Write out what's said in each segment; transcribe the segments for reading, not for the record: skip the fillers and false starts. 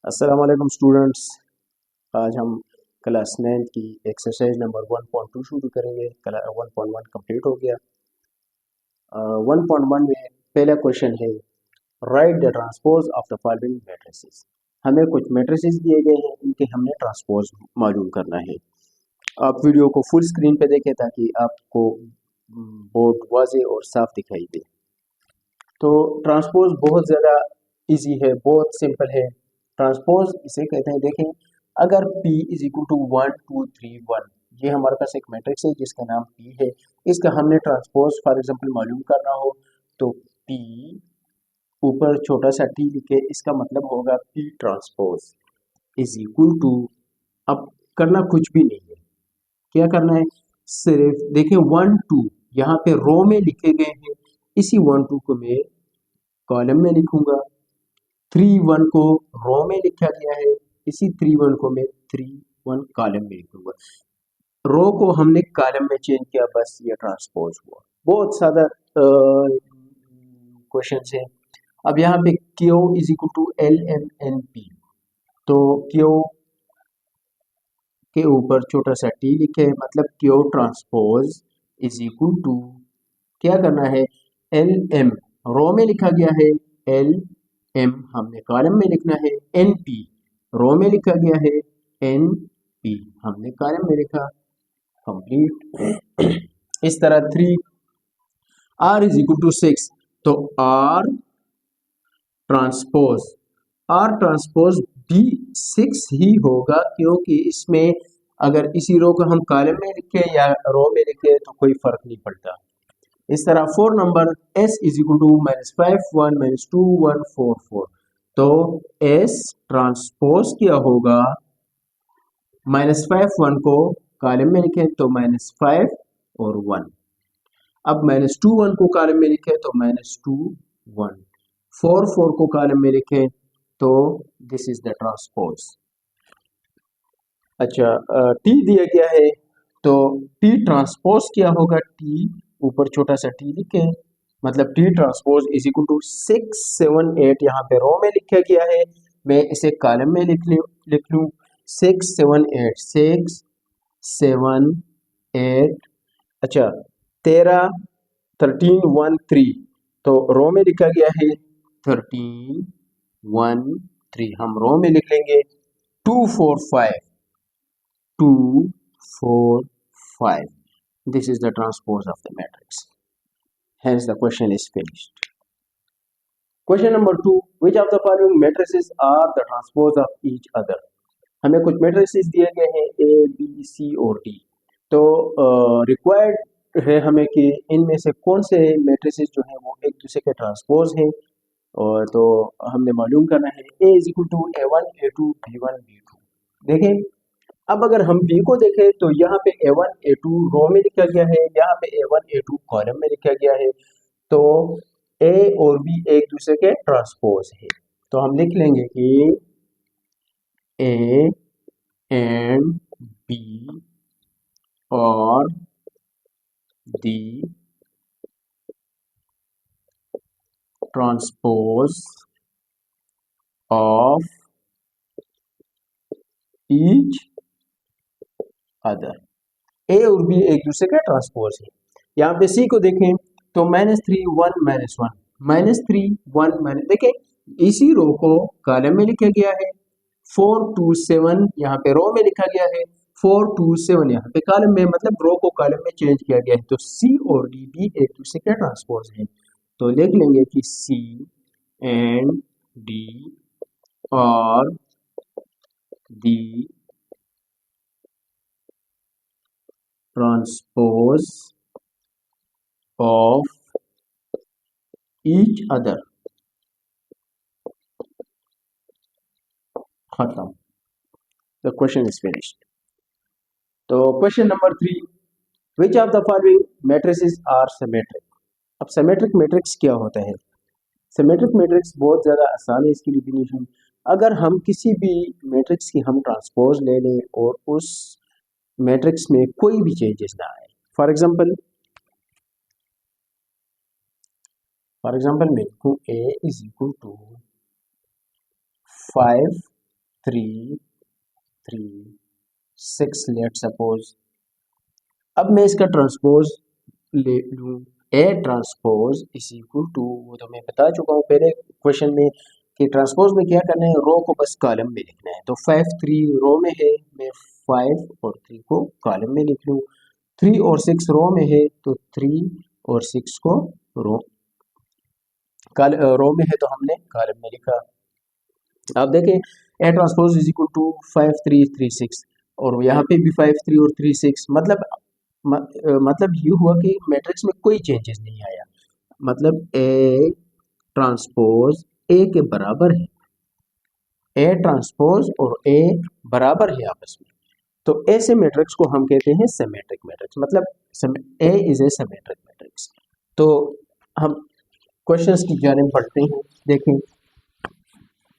अस्सलाम वालेकुम स्टूडेंट्स। आज हम क्लास 9 की एक्सरसाइज नंबर 1.2 शुरू करेंगे। 1.1 कंप्लीट हो गया। 1.1 में पहला क्वेश्चन है, right the transpose of the following matrices. हमें कुछ मैट्रिसेस दिए गए हैं, इनके हमने ट्रांसपोज मालूम करना है। आप वीडियो को फुल स्क्रीन पे देखें ताकि आपको बोर्ड वाज़ेह और साफ दिखाई दे। तो ट्रांसपोज बहुत ज़्यादा इजी है, बहुत सिंपल है। ट्रांसपोज इसे कहते हैं, देखें अगर P इज इक्वल टू 1 2 3 1, ये हमारे पास एक मैट्रिक्स है जिसका नाम P है। इसका हमने ट्रांसपोज फॉर एग्जांपल मालूम करना हो तो P ऊपर छोटा सा t लिखे, इसका मतलब होगा P transpose is equal to, अब करना कुछ भी नहीं है, क्या करना है, सिर्फ देखें 1 2 यहाँ पे रो में लिखे गए हैं, इसी 1 2 को मैं कॉलम में लिखूंगा। 3 1 को रो में लिखा गया है, इसी 3 1 को मैं 3 1 कॉलम में लिखूंगा। रो को हमने कॉलम में चेंज किया, बस ये ट्रांसपोज हुआ। बहुत सादा क्वेश्चन है। अब यहाँ पे Q is equal to L M N P, तो Q के ऊपर छोटा सा t लिखे, मतलब Q transpose is equal to, क्या करना है, L M रो में लिखा गया है, L M हमने कॉलम में लिखना है, N P रो में लिखा गया है, N P हमने कॉलम में लिखा, कंप्लीट। इस तरह 3 R इज इक्वल टू 6, तो R ट्रांसपोज भी 6 ही होगा, क्योंकि इसमें अगर इसी रो को हम कॉलम में लिखे या रो में लिखे तो कोई फर्क नहीं पड़ता। इस तरह 4 number S is equal to -5 1 -2 1 4 4, तो S ट्रांसपोज क्या होगा, -5 1 को कॉलम में लिखे तो -5 और 1, अब -2 1 को कॉलम में लिखे तो -2 1, 4 4 को कॉलम में लिखे तो दिस इज द ट्रांसपोज। अच्छा, T दिया गया है, तो T ट्रांसपोज क्या होगा, T ऊपर छोटा सा t लिखे, मतलब T transpose is equal to 6 7 8, यहाँ पे रो में लिखा गया है, मैं इसे कॉलम में लिख लूँ 6 7 8 6 7 8। अच्छा, 13 13 1 3, तो रो में लिखा गया है 13 1 3, हम रो में लिख लेंगे 2 4 5 2 4 5, this is the transpose of the matrix, hence the question is finished. Question number 2, which of the following matrices are the transpose of each other? हमें कुछ matrices दिए गए हैं A B C और D, तो रिक्वायर्ड है हमें कि इनमें से कौन से matrices जो हैं वो एक दूसरे के ट्रांसपोज हैं, और तो हमने मालूम करना है A is equal to A1 A2 B1 B2। देखें, अब अगर हम B को देखें तो यहाँ पे A1 A2 रो में लिखा गया है, यहाँ पे A1 A2 कॉलम में लिखा गया है, तो A और B एक दूसरे के ट्रांसपोज है, तो हम लिख लेंगे कि A and B और the transpose of each other। A और B एक दूसरे का ट्रांसपोज है। यहाँ पे C को देखें तो -3 1 -1 -3 1 देखें, इसी रो को कॉलम में लिखा गया है, 4 2 7 यहाँ पे रो में लिखा गया है, 4 2 7 यहाँ पे कॉलम में, मतलब रो को कॉलम में चेंज किया गया है, तो C और D भी एक दूसरे का ट्रांसपोज है, तो लिख लेंगे कि C and D और the transpose of each other। खत्म, the question is finished। तो question number 3, which of the following matrices are symmetric? अब सिमेट्रिक मैट्रिक्स क्या होता है? सिमेट्रिक मैट्रिक्स बहुत ज़्यादा आसान है इसकी डिफिनीशन। अगर हम किसी भी मैट्रिक्स की हम ट्रांसपोज ले लें और उस मैट्रिक्स में कोई भी चेंजेस ना आए, फॉर एग्जांपल मैं लिखूँ A is equal to 5 3 3 6 let suppose. अब मैं इसका ट्रांसपोज ले लूँ, A transpose is equal to, वो तो मैं बता चुका हूँ पहले क्वेश्चन में कि ट्रांसपोज में क्या करना है, रो को बस कॉलम में लिखना है। तो 5 3 रो में है, मैं 5 और 3 को कॉलम में लिख लूँ। 3 और 6 रो में है, तो 3 और 6 को रो में है तो हमने कॉलम में लिखा। आप देखें A transpose is equal to 5 3 3 6, और यहाँ पे भी 5 3 और 3 6, मतलब ये हुआ कि मैट्रिक्स में कोई चेंजेस नहीं आया, मतलब ए ट्रांसपोज ए के बराबर है, ए ट्रांसपोज और ए बराबर है आपस में। तो ऐसे मैट्रिक्स को हम कहते हैं सिमेट्रिक मैट्रिक्स, मतलब A is a symmetric matrix. तो हम क्वेश्चंस की जानिब बढ़ते हैं।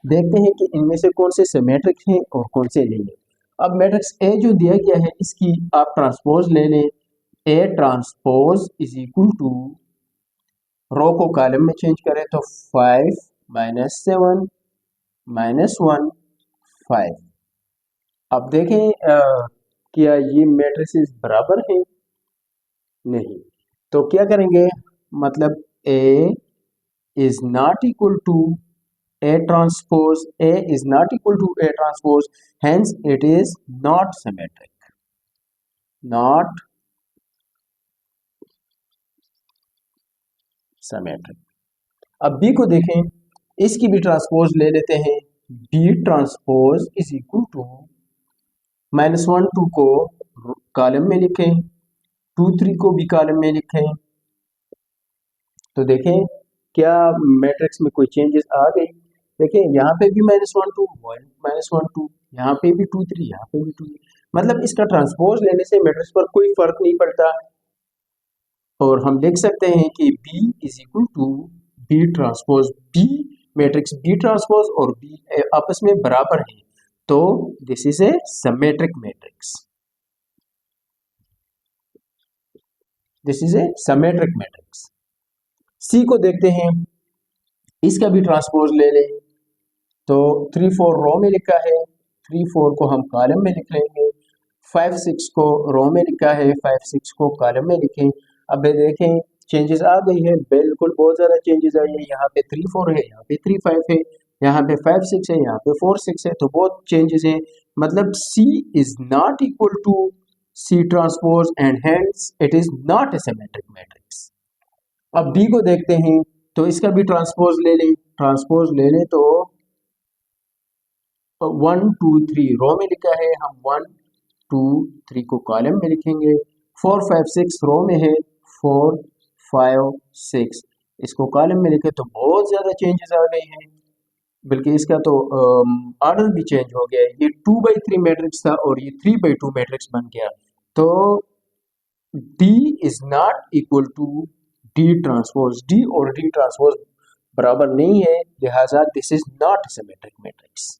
देखते हैं कि इनमें से कौन से सिमेट्रिक हैं और कौन से नहीं है। अब मैट्रिक्स ए जो दिया गया है, इसकी आप ट्रांसपोज ले लें। A transpose is equal to, row को कॉलम में चेंज करें तो 5 -7 -1 5। अब देखें क्या ये मैट्रिसेस बराबर हैं? नहीं। तो क्या करेंगे, मतलब A is not equal to A transpose, A is not equal to A transpose, hence it is not symmetric. Not symmetric. अब B को देखें, इसकी भी ट्रांसपोज ले लेते हैं। B transpose is equal to -1 2 को कॉलम में लिखें, 2 3 को भी कॉलम में लिखें। तो देखें क्या मैट्रिक्स में कोई चेंजेस आ गई। देखिए यहाँ पे भी -1 2 -1 2, यहाँ पे भी 2 3, यहाँ पे भी 2 3, मतलब इसका ट्रांसपोज लेने से मैट्रिक्स पर कोई फर्क नहीं पड़ता। और हम देख सकते हैं कि B is equal to B transpose B, matrix B transpose और B आपस में बराबर है, तो this is a symmetric matrix. This is a symmetric matrix. C को देखते हैं, इसका भी ट्रांसपोज ले लें तो 3 4 रो में लिखा है, 3 4 को हम कॉलम में लिख लेंगे। 5 6 को रो में लिखा है, 5 6 को कॉलम में लिखें। अब देखें चेंजेस आ गई है, बिल्कुल बहुत ज़्यादा चेंजेस आई है। यहाँ पे 3 4 है, यहाँ पे 3 5 है, यहाँ पे 5 6 है, यहाँ पे 4 6 है, तो बहुत चेंजेस हैं। मतलब C is not equal to C transpose and hence it is not a symmetric matrix. अब D को देखते हैं, तो इसका भी ट्रांसपोज ले लें। ट्रांसपोज ले लें तो 1 2 3 रो में लिखा है, हम 1 2 3 को कॉलम में लिखेंगे। 4 5 6 रो में है, 4 5 6 इसको कॉलम में लिखे, तो बहुत ज़्यादा चेंजेस आ गए हैं, बल्कि इसका तो ऑर्डर भी चेंज हो गया है। ये 2/3 मैट्रिक्स था और ये 3/2 मैट्रिक्स बन गया। तो D is not equal to D transpose. D और D ट्रांसपोज बराबर नहीं है, लिहाजा this is not symmetric matrix.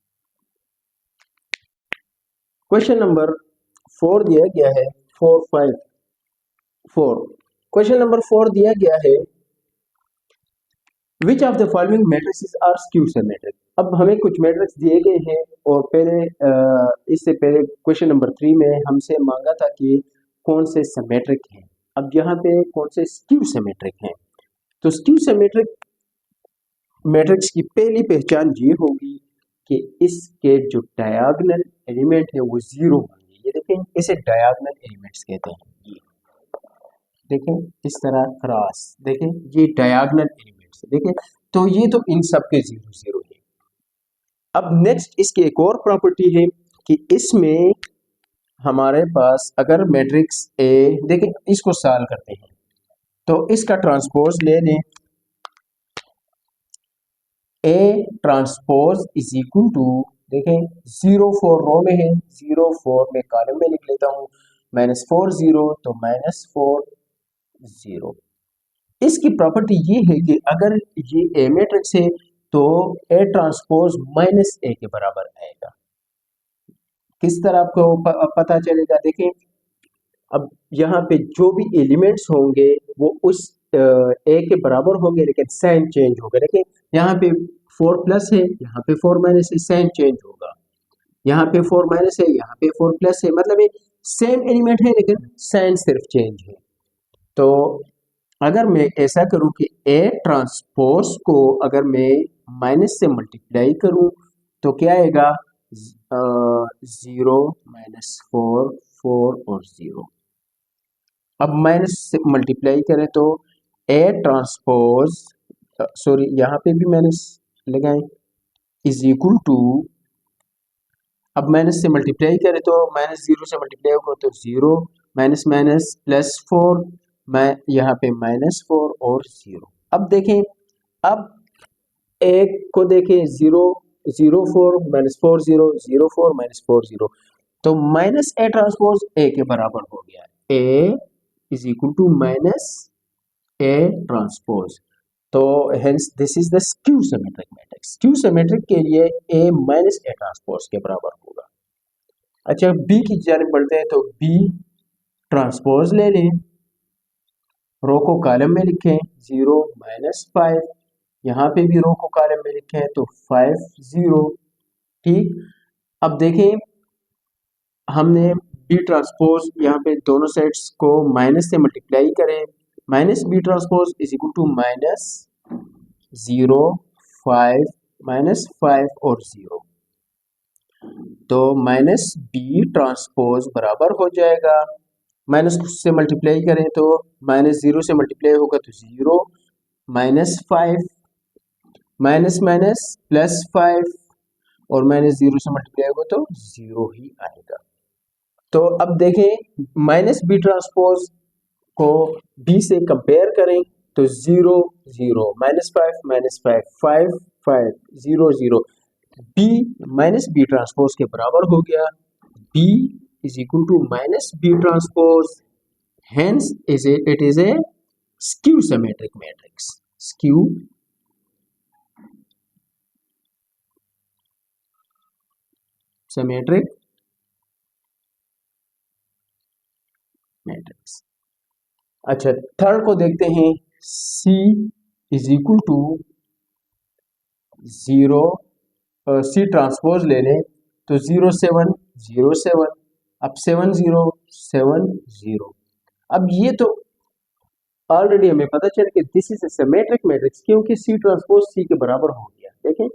Question number 4 दिया गया है, 4 5 4। क्वेश्चन नंबर 4 दिया गया है, which of the following matrices are skew symmetric. अब हमें कुछ मैट्रिक्स दिए गए हैं और पहले इससे पहले क्वेश्चन नंबर 3 में हमसे मांगा था कि कौन से सिमेट्रिक हैं। अब यहाँ पे कौन से स्क्यू सिमेट्रिक हैं। तो स्क्यू सिमेट्रिक मैट्रिक्स की पहली पहचान ये होगी कि इसके जो डायगोनल एलिमेंट है वो 0 होंगे। ये देखें, इसे डायगोनल एलिमेंट्स कहते हैं। ये देखें इस तरह क्रॉस, देखें ये डायगोनल एलिमेंट्स देखें, तो ये तो इन सब के 0 0 है। अब नेक्स्ट इसकी एक और प्रॉपर्टी है कि इसमें हमारे पास अगर मैट्रिक्स ए, देखें इसको सॉल्व करते हैं तो इसका ट्रांसपोज ले लें। A transpose is equal to, देखें 0 4 रो में है, 0 4 में कॉलम में लिख लेता हूँ, -4 0 तो -4 0। इसकी प्रॉपर्टी ये है कि अगर ये ए मैट्रिक्स है तो ए ट्रांसपोज -a के बराबर आएगा। किस तरह आपको पता चलेगा, देखें अब यहाँ पे जो भी एलिमेंट्स होंगे वो उस ए के बराबर होंगे, लेकिन साइन चेंज होगा। देखिए यहाँ पे 4 प्लस है, यहाँ पे 4 माइनस है, साइन चेंज होगा। यहाँ पे 4 माइनस है, यहाँ पे 4 प्लस है, मतलब ये सेम एलिमेंट है लेकिन साइन सिर्फ चेंज है। तो अगर मैं ऐसा करूं कि ए ट्रांसपोज को अगर मैं माइनस से मल्टीप्लाई करूं तो क्या आएगा, 0 माइनस 4, 4 और 0। अब माइनस से मल्टीप्लाई करें तो ए ट्रांसपोज, सॉरी यहाँ पे भी माइनस लगाएं, इज इक्वल टू, अब माइनस से मल्टीप्लाई करें तो माइनस 0 से मल्टीप्लाई होगा तो 0, माइनस माइनस प्लस 4, मैं यहाँ पे माइनस 4 और 0। अब देखें, अब एक को देखें, 0 0 4 माइनस 4 0 0 4 माइनस 4 0, तो माइनस ए ट्रांसपोज ए के बराबर हो गया, A is equal to minus A transpose. तो hence this is the skew symmetric matrix. Skew symmetric के लिए ए माइनस ए ट्रांसपोज के बराबर होगा। अच्छा, बी की जानिब बढ़ते हैं तो बी ट्रांसपोज ले लें, रो को कॉलम में लिखें 0 माइनस 5, यहाँ पे भी रो को कॉलम में लिखें तो 5 0। ठीक, अब देखें हमने बी ट्रांसपोज यहाँ पे दोनों साइड्स को माइनस से मल्टीप्लाई करें, minus B transpose is equal to minus 0 5 minus 5 और 0, तो माइनस बी ट्रांसपोज बराबर हो जाएगा, माइनस से मल्टीप्लाई करें तो माइनस 0 से मल्टीप्लाई होगा तो 0, माइनस 5 माइनस माइनस प्लस 5 और माइनस 0 से मल्टीप्लाई होगा तो 0 ही आएगा। तो अब देखें माइनस बी ट्रांसपोज को बी से कंपेयर करें तो 0 0 minus 5 5 5 0 0, B minus B transpose के बराबर हो गया, B is equal to minus B transpose, hence it is a skew symmetric matrix. Skew symmetric matrix। अच्छा, थर्ड को देखते हैं, C is equal to 0, C transpose ले लें तो 0 7 0 7, अब 7 0 7 0। अब ये तो ऑलरेडी हमें पता चल कि this is a symmetric matrix क्योंकि सी ट्रांसपोज सी के बराबर हो गया। देखें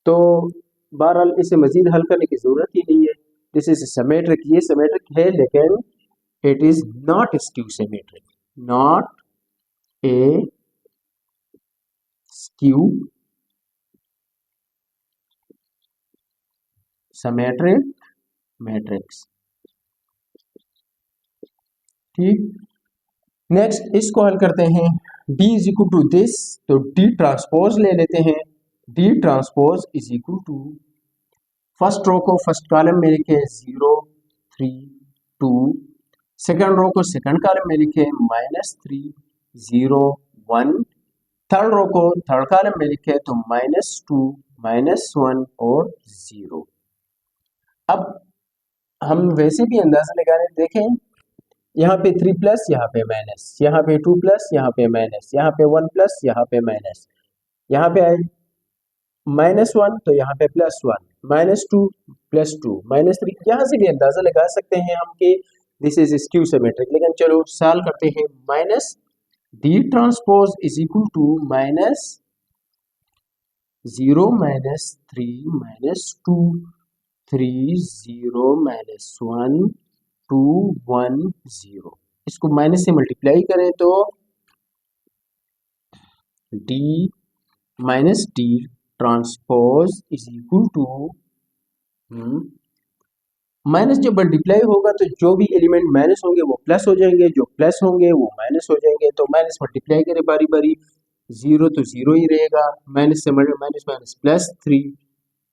तो बहरहाल इसे मजीद हल करने की जरूरत ही नहीं है, दिस इज सिमेट्रिक, ये सिमेट्रिक है लेकिन it is not skew symmetric, not a skew symmetric matrix. ठीक, नेक्स्ट इसको हल करते हैं, D is equal to this, तो D ट्रांसपोज ले लेते हैं, D transpose is equal to, first row को फर्स्ट कॉलम में लिखे 0 3 2, सेकंड रो को सेकंड कॉलम में लिखे -3 0 1, थर्ड रो को थर्ड कॉलम में लिखे तो -2 -1 और 0। अब हम वैसे भी अंदाजा लगाने, देखें यहाँ पे 3 प्लस, यहाँ पे माइनस, यहाँ पे 2 प्लस, यहाँ पे माइनस, यहाँ पे 1 प्लस, यहाँ पे माइनस, यहाँ पे आए -1 तो यहाँ पे +1, -2 +2 -3, यहाँ से भी अंदाजा लगा सकते हैं हम कि दिस इज स्क्यू सिमेट्रिक। लेकिन चलो सॉल्व करते हैं, minus D transpose is equal to -0 -3 -2 3 0 -1 2 1 0, इसको माइनस से मल्टीप्लाई करें तो d minus D transpose is equal to, minus जब मल्टीप्लाई होगा तो जो भी एलिमेंट माइनस होंगे वो प्लस हो जाएंगे, जो प्लस होंगे वो माइनस हो जाएंगे, तो माइनस मल्टीप्लाई करें बारी बारी, 0 तो 0 ही रहेगा, माइनस से माइनस माइनस +3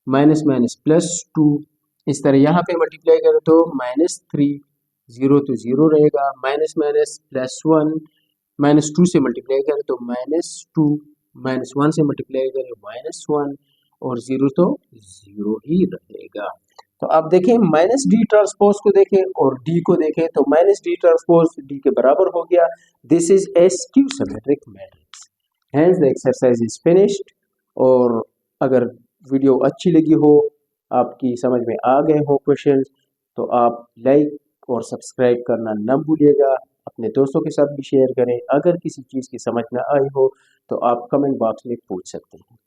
माइनस माइनस +2, इस तरह यहाँ पे मल्टीप्लाई करें तो -3 0 तो 0 रहेगा, माइनस माइनस +1 -2 से मल्टीप्लाई करें तो -2 -1 से मल्टीप्लाई करें -1 और 0 तो 0 ही रहेगा। तो आप देखें माइनस डी ट्रांसपोज को देखें और डी को देखें तो माइनस डी ट्रांसपोज डी के बराबर हो गया, this is A skew symmetric matrix, hence the exercise is finished. और अगर वीडियो अच्छी लगी हो आपकी समझ में आ गए हो क्वेश्चंस, तो आप लाइक और सब्सक्राइब करना न भूलिएगा। अपने दोस्तों के साथ भी शेयर करें। अगर किसी चीज़ की समझ न आई हो तो आप कमेंट बॉक्स में पूछ सकते हैं।